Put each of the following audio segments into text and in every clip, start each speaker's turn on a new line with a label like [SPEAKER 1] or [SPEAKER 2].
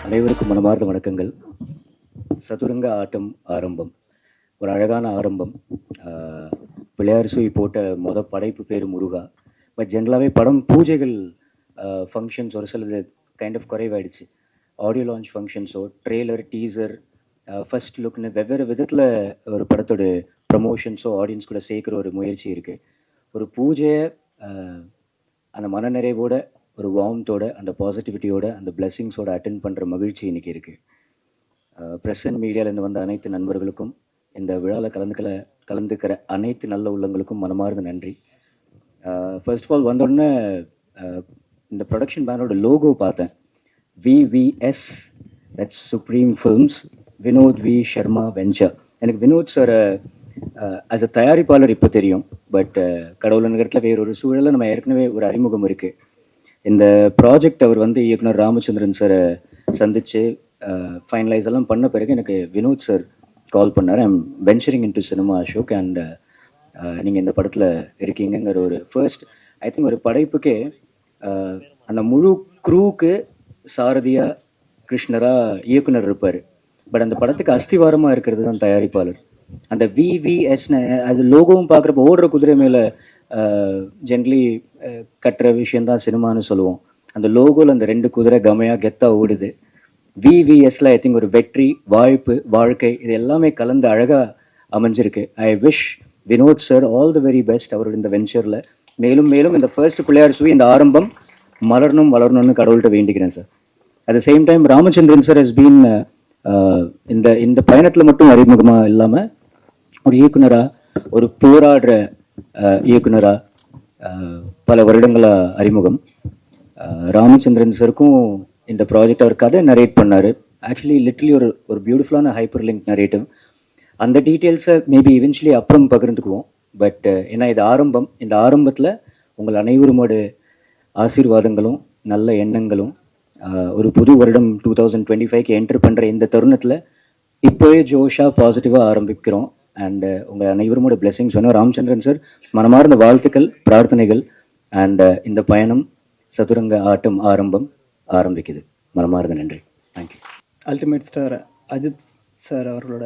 [SPEAKER 1] அனைவருக்கும் மனமார்ந்த வணக்கங்கள். சதுரங்க ஆட்டம் ஆரம்பம் ஒரு அழகான ஆரம்பம். பிள்ளையார் சுழி போட்ட படைப்பு பேர் முருகா. பட் ஜென்ரலாகவே படம் பூஜைகள் ஃபங்க்ஷன்ஸ் ஒரு சிலது கைண்ட் ஆஃப் குறைவாயிடுச்சு. ஆடியோ லான்ச் ஃபங்க்ஷன்ஸோ ட்ரெய்லர் டீசர் ஃபர்ஸ்ட் லுக்னு வெவ்வேறு விதத்தில் ஒரு படத்தோட ப்ரமோஷன்ஸோ ஆடியன்ஸ் கூட சேர்க்குற ஒரு முயற்சி இருக்குது. ஒரு பூஜையை அந்த மனநிறைவோட ஒரு வார்ம்த்தோட அந்த பாசிட்டிவிட்டியோட அந்த பிளெஸிங்ஸோட அட்டென்ட் பண்ணுற மகிழ்ச்சி இன்றைக்கி இருக்குது. ப்ரெஸ் அண்ட் மீடியாவிலேருந்து வந்த அனைத்து நண்பர்களுக்கும் இந்த விழாவில் கலந்துக்கிற அனைத்து நல்ல உள்ளங்களுக்கும் மனமார்ந்த நன்றி. ஃபர்ஸ்ட் ஆஃப் ஆல் வந்தோடனே இந்த ப்ரொடக்ஷன் பேனோட லோகோ பார்த்தேன். VVS, that's Supreme Films, Vinod V Sharma venture. எனக்கு வினோத் சார் ஆஸ் அ தயாரிப்பாளர் இப்போ தெரியும். பட் கடவுள் நகரத்தில் வேறொரு சூழலில் நம்ம ஏற்கனவே ஒரு அறிமுகம் இருக்குது. இந்த ப்ராஜெக்ட் அவர் இயக்குனர் ராமச்சந்திரன் சாரை சந்தித்து ஃபைனலைஸ் எல்லாம் பண்ண பிறகு எனக்கு வினோத் சார் கால் பண்ணார். I'm venturing into cinema Ashok and நீங்கள் இந்த படத்தில் இருக்கீங்கிற ஒரு ஃபர்ஸ்ட் ஐ திங்க் ஒரு படைப்புக்கே அந்த முழு க்ரூவுக்கு சாரதியாக கிருஷ்ணராக இயக்குனர் இருப்பார். பட் அந்த படத்துக்கு அஸ்திவாரமாக இருக்கிறது தான் தயாரிப்பாளர். அந்த VVSன்னு அது லோகோவும் பார்க்குறப்ப ஓடுற குதிரை மேலே ஜென்ரலி கட்டுற விஷயந்தான் சினிமான்னு சொல்லுவோம். அந்த லோகோவில் அந்த 2 குதிரை கமையாக கெத்தாக ஓடுது. VVSல ஐ திங்க் ஒரு வெற்றி, வாய்ப்பு, வாழ்க்கை இது எல்லாமே கலந்து அழகாக அமைஞ்சிருக்கு. I wish Vinod sir all the very best அவரோட இந்த வெஞ்சரில். மேலும் மேலும் இந்த ஃபர்ஸ்ட் பிள்ளையார் சுழி இந்த ஆரம்பம் மலரணும் வளரணும்னு கடவுள்கிட்ட வேண்டிக்கிறேன் sir. At the same time Ramachandran sir has been இந்த பயணத்தில் மட்டும் அறிமுகமாக இல்லாமல் ஒரு இயக்குனராக, ஒரு போராடுற இயக்குனராக பல வருடங்களாக அறிமுகம். ராமச்சந்திரன் சாருக்கும் இந்த ப்ராஜெக்ட் அவர் கதை நரேட் பண்ணார். ஆக்சுவலி லிட்ரலி ஒரு பியூட்டிஃபுல்லான ஹைப்பர் லிங்க் நரேட்டிவ். அந்த டீட்டெயில்ஸை மேபி இவென்ச்சுவலி அப்புறம் பகிர்ந்துக்குவோம். பட் ஏன்னா இது ஆரம்பம். இந்த ஆரம்பத்தில் உங்கள் அனைவருமோட ஆசீர்வாதங்களும் நல்ல எண்ணங்களும் ஒரு புது வருடம் 2025க்கு என்ட்ரு பண்ணுற இந்த தருணத்தில் இப்போவே ஜோஷாக பாசிட்டிவாக ஆரம்பிக்கிறோம். அண்ட் உங்கள் அனைவருமோட பிளெஸிங்ஸ் வேணும். ராமச்சந்திரன் சார் மனமார்ந்த வாழ்த்துக்கள், பிரார்த்தனைகள். அண்ட் இந்த பயணம் சதுரங்க ஆட்டம் ஆரம்பிக்குது. மனமார்ந்த நன்றி. Thank you.
[SPEAKER 2] Ultimate star Ajith sir அவர்களோட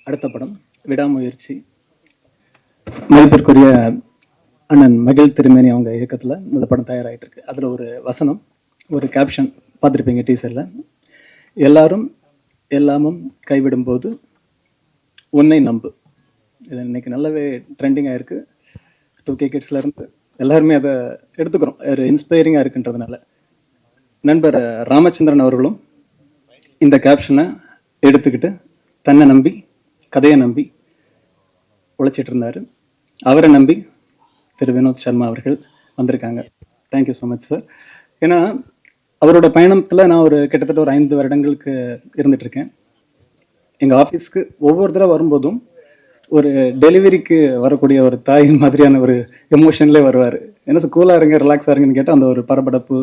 [SPEAKER 2] அடுத்த படம் விடாமுயற்சி. மதிப்பிற்குரிய அண்ணன் மகிழ் திருமேனி அவங்க இயக்கத்தில் இந்த படம் தயாராகிட்டு இருக்கு. அதில் ஒரு வசனம், ஒரு கேப்ஷன் பார்த்துருப்பீங்க டீசரில். எல்லாரும் எல்லாமும் கைவிடும்போது உன்னை நம்பு. இது இன்னைக்கு நல்லாவே ட்ரெண்டிங்காக இருக்குது. 2K கிட்ஸ்லேருந்து எல்லாருமே அதை எடுத்துக்கிறோம். ஒரு இன்ஸ்பைரிங்காக இருக்குன்றதுனால நண்பர் ராமச்சந்திரன் அவர்களும் இந்த கேப்ஷனை எடுத்துக்கிட்டு தன்னை நம்பி, கதையை நம்பி உழைச்சிட்டு இருந்தார். அவரை நம்பி திரு வினோத் சர்மா அவர்கள் வந்திருக்காங்க. Thank you so much sir. ஏன்னா அவரோட பயணத்தில் நான் கிட்டத்தட்ட ஒரு 5 வருடங்களுக்கு இருந்துகிட்ருக்கேன். எங்கள் ஆஃபீஸ்க்கு ஒவ்வொரு தடவை வரும்போதும் ஒரு டெலிவரிக்கு வரக்கூடிய ஒரு தாய் மாதிரியான ஒரு எமோஷன்லேயே வருவார். என்ன சார் கூலாக இருங்க, ரிலாக்ஸாக இருங்கன்னு கேட்டால் அந்த ஒரு பரபரப்பு.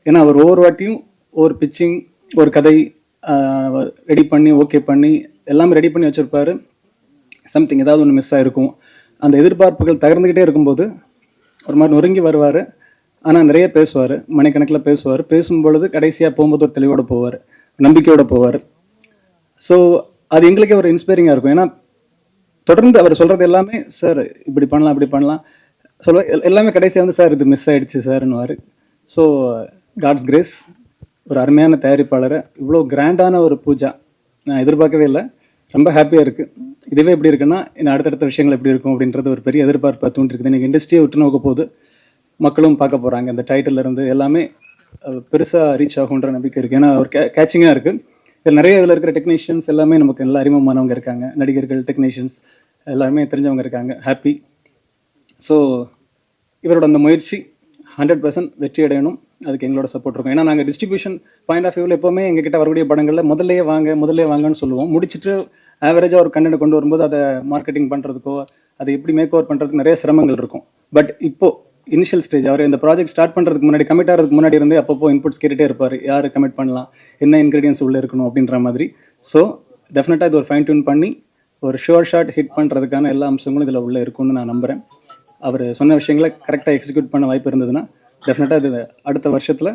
[SPEAKER 2] ஏன்னா அவர் ஒவ்வொரு வாட்டியும் ஒரு பிச்சிங், ஒரு கதை ரெடி பண்ணி ஓகே பண்ணி எல்லாமே ரெடி பண்ணி வச்சுருப்பார். சம்திங் ஏதாவது ஒன்று மிஸ் ஆகிருக்கும். அந்த எதிர்பார்ப்புகள் தகர்ந்துக்கிட்டே இருக்கும்போது ஒரு மாதிரி நொறுங்கி வருவார். ஆனால் நிறைய பேசுவார், மணிக்கணக்கில் பேசுவார். பேசும்பொழுது கடைசியாக போகும்போது ஒரு தெளிவோடு போவார், நம்பிக்கையோடு போவார். ஸோ அது எங்களுக்கே ஒரு இன்ஸ்பைரிங்காக இருக்கும். ஏன்னா தொடர்ந்து அவர் சொல்கிறது எல்லாமே சார் இப்படி பண்ணலாம் அப்படி பண்ணலாம் எல்லாமே கடைசியாக சார் இது மிஸ் ஆகிடுச்சு சார்னுவார். ஸோ காட்ஸ் கிரேஸ், ஒரு அருமையான தயாரிப்பாளரை இவ்வளோ கிராண்டான ஒரு பூஜா நான் எதிர்பார்க்கவே இல்லை. ரொம்ப ஹாப்பியாக இருக்குது. இதுவே எப்படி இருக்குன்னா இன்னும் அடுத்தடுத்த விஷயங்கள் எப்படி இருக்கும் அப்படின்றது ஒரு பெரிய எதிர்பார்ப்பை தூண்டிருக்குது. இன்றைக்கி இண்டஸ்ட்ரியை விட்டு நோக்க போகுது, மக்களும் பார்க்க போகிறாங்க. இந்த டைட்டிலேருந்து எல்லாமே பெருசாக ரீச் ஆகுன்ற நம்பிக்கை இருக்குது. ஏன்னா ஒரு கேச்சிங்காக இருக்குது. இதில் நிறைய இதில் இருக்கிற டெக்னீஷியன்ஸ் எல்லாமே நமக்கு நல்லா அறிமுகமானவங்க இருக்காங்க. நடிகர்கள், டெக்னீஷியன்ஸ் எல்லாருமே தெரிஞ்சவங்க இருக்காங்க. ஹாப்பி. ஸோ இவரோட அந்த முயற்சி 100% வெற்றி அடையணும். அதுக்கு எங்களோட சப்போர்ட் இருக்கும். ஏன்னா நாங்கள் டிஸ்ட்ரிபியூஷன் பாயிண்ட் ஆஃப் வியூவில் எப்போவுமே எங்ககிட்ட வரக்கூடிய படங்களில் முதல்லே வாங்கன்னு சொல்லுவோம். முடிச்சுட்டு ஆவரேஜாக ஒரு கண்டென்ட் கொண்டு வரும்போது அதை மார்க்கெட்டிங் பண்ணுறதுக்கோ அதை எப்படி மேக் ஓவர் பண்ணுறதுக்கு நிறைய சிரமங்கள் இருக்கும். பட் இப்போது இனிஷியல் ஸ்டேஜ் அவர் இந்த ப்ராஜெக்ட் ஸ்டார்ட் பண்ணுறதுக்கு முன்னாடி, கமிட் ஆகிறதுக்கு முன்னாடி இருந்து அப்பப்போ இன்புட்ஸ் கேட்டுகிட்டே இருப்பார். யார் கமிட் பண்ணலாம், என்ன இன்க்ரீடியன்ஸ் உள்ளே இருக்கணும் அப்படின்ற மாதிரி. ஸோ டெஃபினட்டாக இது ஒரு ஃபைன் டியூன் பண்ணி ஒரு ஷோர் ஷாட் ஹிட் பண்ணுறதுக்கான எல்லா அம்சங்களும் இதில் உள்ளே இருக்கும்னு நான் நம்புகிறேன். அவர் சொன்ன விஷயங்களை கரெக்டாக எக்ஸிக்யூட் பண்ண வாய்ப்பு இருந்ததுன்னா டெஃபினட்டாக இது அடுத்த வருஷத்தில்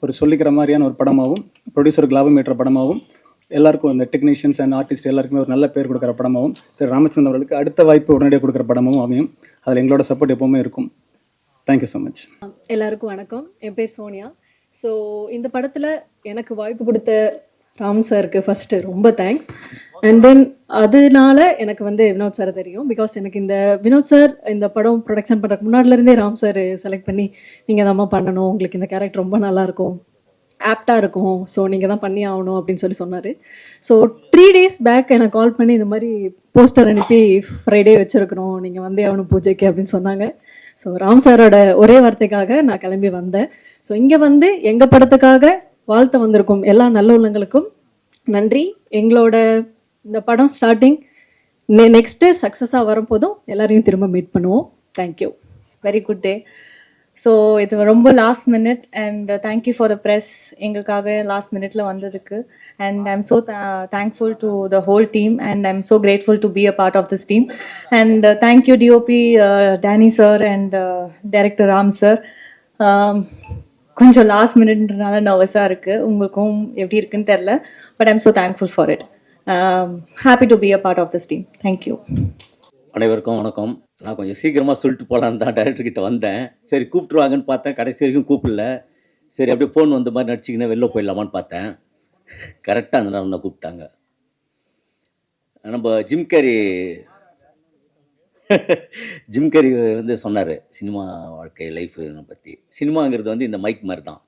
[SPEAKER 2] ஒரு சொல்லிக்கிற மாதிரியான ஒரு படமாகவும், ப்ரொடியூசருக்கு லாபம் ஏற்ற படமாகவும், எல்லாருக்கும் இந்த டெக்னீஷியன்ஸ் அண்ட் ஆர்டிஸ்ட் எல்லாருக்குமே ஒரு நல்ல பேர் கொடுக்குற படமாகவும், திரு ராமச்சந்திரன் அவர்களுக்கு அடுத்த வாய்ப்பு உடனடியாக கொடுக்குற படமாகவும் அமையும். அதில் எங்களோட சப்போர்ட் எப்பவுமே இருக்கும். Thank you so much.
[SPEAKER 3] எல்லாருக்கும் வணக்கம். என் பேர் சோனியா. ஸோ இந்த படத்தில் எனக்கு வாய்ப்பு கொடுத்த ராம் சாருக்கு ஃபஸ்ட்டு ரொம்ப தேங்க்ஸ். அண்ட் தென் அதனால எனக்கு வினோத் சார் தெரியும். பிகாஸ் எனக்கு இந்த வினோத் சார் இந்த படம் ப்ரொடக்ஷன் பண்ணுறதுக்கு முன்னாடிலேருந்தே ராம் சார் செலக்ட் பண்ணி நீங்கள் தான் பண்ணணும், உங்களுக்கு இந்த கேரக்டர் ரொம்ப நல்லாயிருக்கும், ஆப்டாக இருக்கும், ஸோ நீங்கள் தான் பண்ணி ஆகணும் அப்படின்னு சொன்னார். ஸோ 3 days பேக் எனக்கு கால் பண்ணி இந்த மாதிரி போஸ்டர் அனுப்பி ஃப்ரைடே வச்சுருக்கிறோம், நீங்கள் வந்தே ஆகணும் பூஜைக்கு அப்படின்னு சொன்னாங்க. ஸோ ராம் சாரோட ஒரே வார்த்தைக்காக நான் கிளம்பி வந்தேன். ஸோ இங்கே எங்கள் படத்துக்காக வாழ்த்த வந்திருக்கும் எல்லா நல்ல உள்ளங்களுக்கும் நன்றி. எங்களோட இந்த படம் ஸ்டார்டிங் நெக்ஸ்ட்டு சக்ஸஸாக வரும்போதும் எல்லாரையும் திரும்ப மீட் பண்ணுவோம். Thank you.
[SPEAKER 4] Very good day. So இது ரொம்ப last minute and thank you for the press எங்களுக்காக லாஸ்ட் மினிட்ல வந்ததுக்கு. And I am so thankful to the whole team and I am so grateful to be a part of this team. And thank you DOP Danny sir and director Ram sir. கொஞ்சம் last மினிட்ன்றனால நர்வஸாக இருக்குது, உங்களுக்கும் எப்படி இருக்குன்னு தெரில, but I am so thankful for it. Happy to be a part of this team. Thank you.
[SPEAKER 5] அனைவருக்கும் வணக்கம். நான் கொஞ்சம் சீக்கிரமாக சொல்லிட்டு போகலான்னு தான் டைரக்டர்கிட்ட வந்தேன். சரி கூப்பிட்டுருவாங்கன்னு பார்த்தேன், கடைசி வரைக்கும் கூப்பிடல. சரி அப்படியே ஃபோன் வந்த மாதிரி நடிச்சிங்கன்னா வெளில போயிடலாமான்னு பார்த்தேன். கரெக்டாக அந்த நேரம் தான் கூப்பிட்டாங்க. நம்ம ஜிம் கேரி சொன்னார் சினிமா வாழ்க்கை லைஃப் பற்றி. சினிமாங்கிறது இந்த மைக் மாதிரி தான்.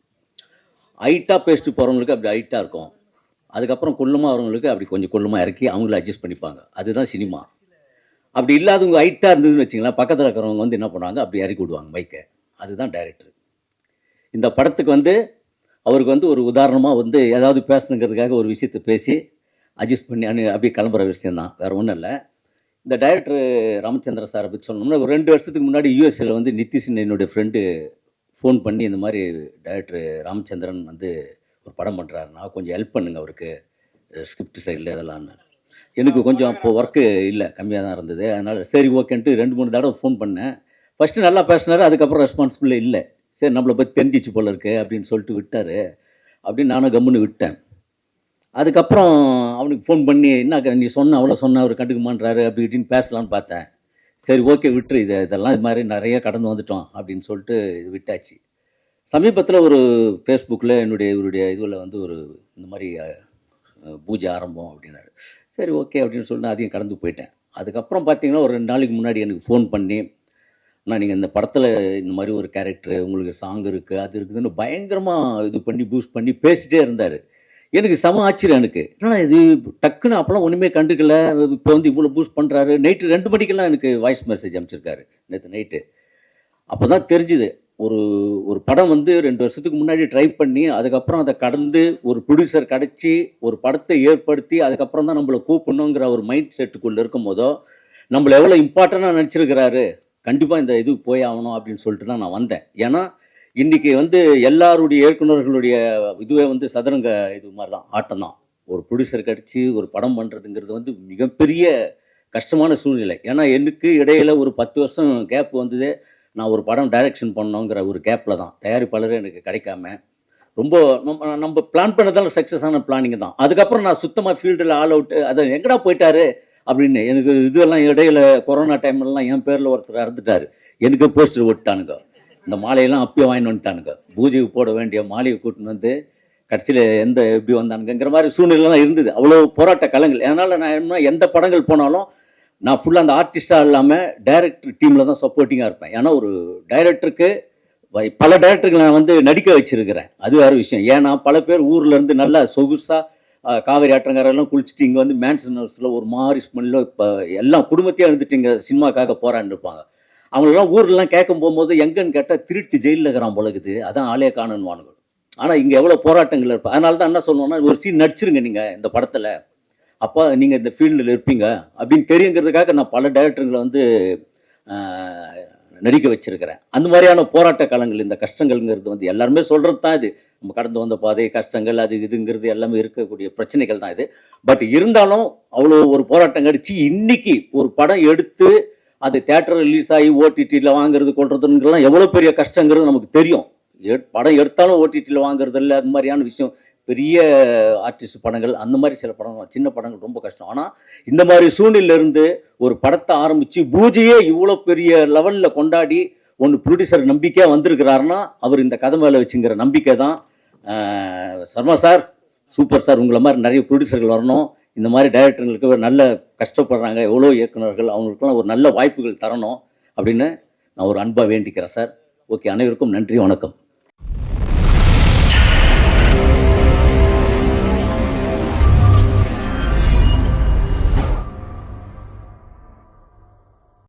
[SPEAKER 5] ஹைட்டாக பேசிட்டு போகிறவங்களுக்கு அப்படி ஹைட்டாக இருக்கும், அதுக்கப்புறம் கொள்ளுமாக வரவங்களுக்கு அப்படி கொஞ்சம் கொள்ளுமாக இறக்கி அவங்கள அட்ஜஸ்ட் பண்ணிப்பாங்க. அதுதான் சினிமா. அப்படி இல்லாதவங்க ஹைட்டாக இருந்ததுன்னு வச்சிங்களேன், பக்கத்தில் இருக்கிறவங்க என்ன பண்ணுவாங்க, அப்படி இறக்கி விடுவாங்க மைக்கை. அதுதான் டைரக்டர். இந்த படத்துக்கு அவருக்கு ஒரு உதாரணமாக ஏதாவது பேசணுங்கிறதுக்காக ஒரு விஷயத்தை பேசி அட்ஜஸ்ட் பண்ணி அப்படியே கிளம்புற விஷயந்தான், வேறு ஒன்றும் இல்லை. இந்த டைரக்டர் ராமச்சந்திர சாரை பற்றி சொல்லணும்னா, ஒரு 2 வருஷத்துக்கு முன்னாடி யூஎஸ்ஏல நிதிஷன் என்னுடைய ஃப்ரெண்டு ஃபோன் பண்ணி இந்த மாதிரி டைரக்டர் ராமச்சந்திரன் ஒரு படம் பண்ணுறாரு, நான் கொஞ்சம் ஹெல்ப் பண்ணுங்க அவருக்கு ஸ்கிரிப்ட் சைடில் இதெல்லாம்னு. எனக்கு கொஞ்சம் அப்போது ஒர்க்கு இல்லை, கம்மியாக தான் இருந்தது. அதனால் சரி ஓகேன்ட்டு 2-3 தடவை ஃபோன் பண்ணேன். ஃபஸ்ட்டு நல்லா பேசினார், அதுக்கப்புறம் ரெஸ்பான்சிபிள் இல்லை. சரி நம்மளை பற்றி தெரிஞ்சிச்சு போல இருக்கு அப்படின்னு சொல்லிட்டு விட்டார். அப்படின்னு நானும் கம்முன்னு விட்டேன். அதுக்கப்புறம் அவனுக்கு ஃபோன் பண்ணி என்ன நீ அவ்வளோ அவர் கண்டுக்குமான்றாரு அப்படி இப்படின்னு பேசலான்னு பார்த்தேன். சரி ஓகே விட்டுரு, இதெல்லாம் இது மாதிரி நிறைய கடந்து வந்துட்டோம் அப்படின்னு சொல்லிட்டு இது விட்டாச்சு. சமீபத்தில் ஒரு ஃபேஸ்புக்கில் இவருடைய இதில் ஒரு இந்த மாதிரி பூஜை ஆரம்பம் அப்படின்னாரு. சரி ஓகே அப்படின்னு சொல்லிட்டு அதையும் கடந்து போயிட்டேன். அதுக்கப்புறம் பார்த்தீங்கன்னா ஒரு 2 நாளைக்கு முன்னாடி எனக்கு ஃபோன் பண்ணி, நான் நீங்கள் இந்த படத்தில் இந்த மாதிரி ஒரு கேரக்டரு, உங்களுக்கு சாங் இருக்குது அது இருக்குதுன்னு பயங்கரமாக இது பண்ணி பூஸ்ட் பண்ணி பேசிகிட்டே இருந்தார். எனக்கு செம ஆச்சரியம். எனக்கு என்னடா இது டக்குன்னு அப்போலாம் ஒன்றுமே கண்டுக்கல, இப்போ இவ்வளோ பூஸ்ட் பண்ணுறாரு. நைட்டு 2 மணிக்கெல்லாம் எனக்கு வாய்ஸ் மெசேஜ் அனுப்பிச்சிருக்காரு நேற்று நைட்டு. அப்போ தான் தெரிஞ்சுது ஒரு படம் 2 வருஷத்துக்கு முன்னாடி ட்ரை பண்ணி அதுக்கப்புறம் அதை கடந்து ஒரு ப்ரொடியூசர் கிடச்சி ஒரு படத்தை ஏற்படுத்தி அதுக்கப்புறம் தான் நம்மளை கூப்பிடணுங்கிற ஒரு மைண்ட் செட்டுக்குள்ளே இருக்கும் போதோ நம்மளை எவ்வளோ இம்பார்ட்டண்ட்டாக நினச்சிருக்கிறாரு. கண்டிப்பாக இந்த இது போய் ஆகணும் அப்படின்னு சொல்லிட்டு தான் நான் வந்தேன். ஏன்னா இன்றைக்கி எல்லாருடைய இயக்குநர்களுடைய இதுவே சதுரங்க இது மாதிரி தான், ஆட்டம் தான். ஒரு ப்ரொடியூசர் கிடச்சி ஒரு படம் பண்ணுறதுங்கிறது மிகப்பெரிய கஷ்டமான சூழ்நிலை. ஏன்னா எனக்கு இடையில ஒரு 10 வருஷம் கேப் வந்தது. நான் ஒரு படம் டைரக்ஷன் பண்ணோங்கிற ஒரு கேப்பில் தான் தயாரிப்பாளரே எனக்கு கிடைக்காம ரொம்ப நம்ம பிளான் பண்ணதால சக்ஸஸ் ஆன பிளானிங் தான். அதுக்கப்புறம் நான் சுத்தமாக ஃபீல்டில் ஆல் அவுட்டு, அதை எங்கடா போயிட்டாரு அப்படின்னு எனக்கு இதெல்லாம் இடையில கொரோனா டைம்லலாம் என் பேரில் ஒருத்தர் இறந்துட்டார். எனக்கு போஸ்டர் ஓட்டானுங்க, இந்த மாலையெல்லாம் அப்பயே வாங்கிட்டு வந்துட்டானுங்க. பூஜைக்கு போட வேண்டிய மாலையை கூட்டின்னு கடைசியில் எப்படி வந்தானுங்கிற மாதிரி சூழ்நிலைலாம் இருந்தது. அவ்வளோ போராட்ட களங்கள். அதனால் நான் என்ன எந்த படங்கள் போனாலும் நான் ஃபுல்லாக அந்த ஆர்டிஸ்டாக இல்லாமல் டைரக்டர் டீமில் தான் சப்போர்ட்டிங்காக இருப்பேன். ஏன்னா ஒரு டைரக்டருக்கு பல டைரக்டர்கள் நான் நடிக்க வச்சுருக்கிறேன், அது வேறு விஷயம். ஏன்னா பல பேர் ஊர்லேருந்து நல்லா சொகுசாக காவேரி ஆற்றங்கரெல்லாம் குளிச்சுட்டு இங்கே மேன்சன் ஹவுஸில் ஒரு மாதிரி ஸ்மெல்லில் இப்போ எல்லாம் குடும்பத்தையே இருந்துட்டு இங்கே சினிமாக்காக போரான்னு இருப்பாங்க. அவங்களெல்லாம் ஊர்லாம் கேட்கும் போகும்போது எங்கன்னு கேட்டால் திருட்டு ஜெயிலில் இருக்கிறான் போலகுது, அதான் ஆளே காணுவானுங்க. ஆனால் இங்கே எவ்வளோ போராட்டங்கள் இருப்பேன். அதனால தான் என்ன சொல்லுவோன்னா, ஒரு சீன் நடிச்சிருங்க நீங்கள் இந்த படத்தில், அப்போ நீங்கள் இந்த ஃபீல்டில் இருப்பீங்க அப்படின்னு தெரியுங்கிறதுக்காக நான் பல டைரக்டர்களை நடிக்க வச்சிருக்கிறேன். அந்த மாதிரியான போராட்ட காலங்கள், இந்த கஷ்டங்கள்ங்கிறது எல்லாருமே சொல்கிறது தான். இது நம்ம கடந்து வந்த பாதை கஷ்டங்கள் அது இதுங்கிறது எல்லாமே இருக்கக்கூடிய பிரச்சனைகள் தான் இது. பட் இருந்தாலும் அவ்வளோ ஒரு போராட்டம் கடிச்சு இன்னைக்கு ஒரு படம் எடுத்து அது தியேட்டர் ரிலீஸ் ஆகி ஓடிடியில் வாங்குறது கொள்றதுங்கெல்லாம் எவ்வளோ பெரிய கஷ்டங்கிறது நமக்கு தெரியும். படம் எடுத்தாலும் ஓடிடியில் வாங்குறதில்ல, அது மாதிரியான விஷயம். பெரிய ஆர்டிஸ்ட் படங்கள் அந்த மாதிரி சில படங்கள், சின்ன படங்கள் ரொம்ப கஷ்டம். ஆனால் இந்த மாதிரி சூழ்நிலையிலிருந்து ஒரு படத்தை ஆரம்பித்து பூஜையே இவ்வளோ பெரிய லெவலில் கொண்டாடி ஒன்று ப்ரொடியூசர் நம்பிக்கையாக வந்திருக்கிறாருன்னா அவர் இந்த கதை மேலே வச்சுங்கிற நம்பிக்கை தான். சர்மா சார் சூப்பர் சார், உங்களை மாதிரி நிறைய ப்ரொடியூசர்கள் வரணும். இந்த மாதிரி டைரக்டர்களுக்கு ஒரு நல்ல கஷ்டப்படுறாங்க எவ்வளோ இயக்குனர்கள், அவங்களுக்குலாம் ஒரு நல்ல வாய்ப்புகள் தரணும் அப்படின்னு நான் ஒரு அன்பாக வேண்டிக்கிறேன் சார். ஓகே, அனைவருக்கும் நன்றி, வணக்கம்.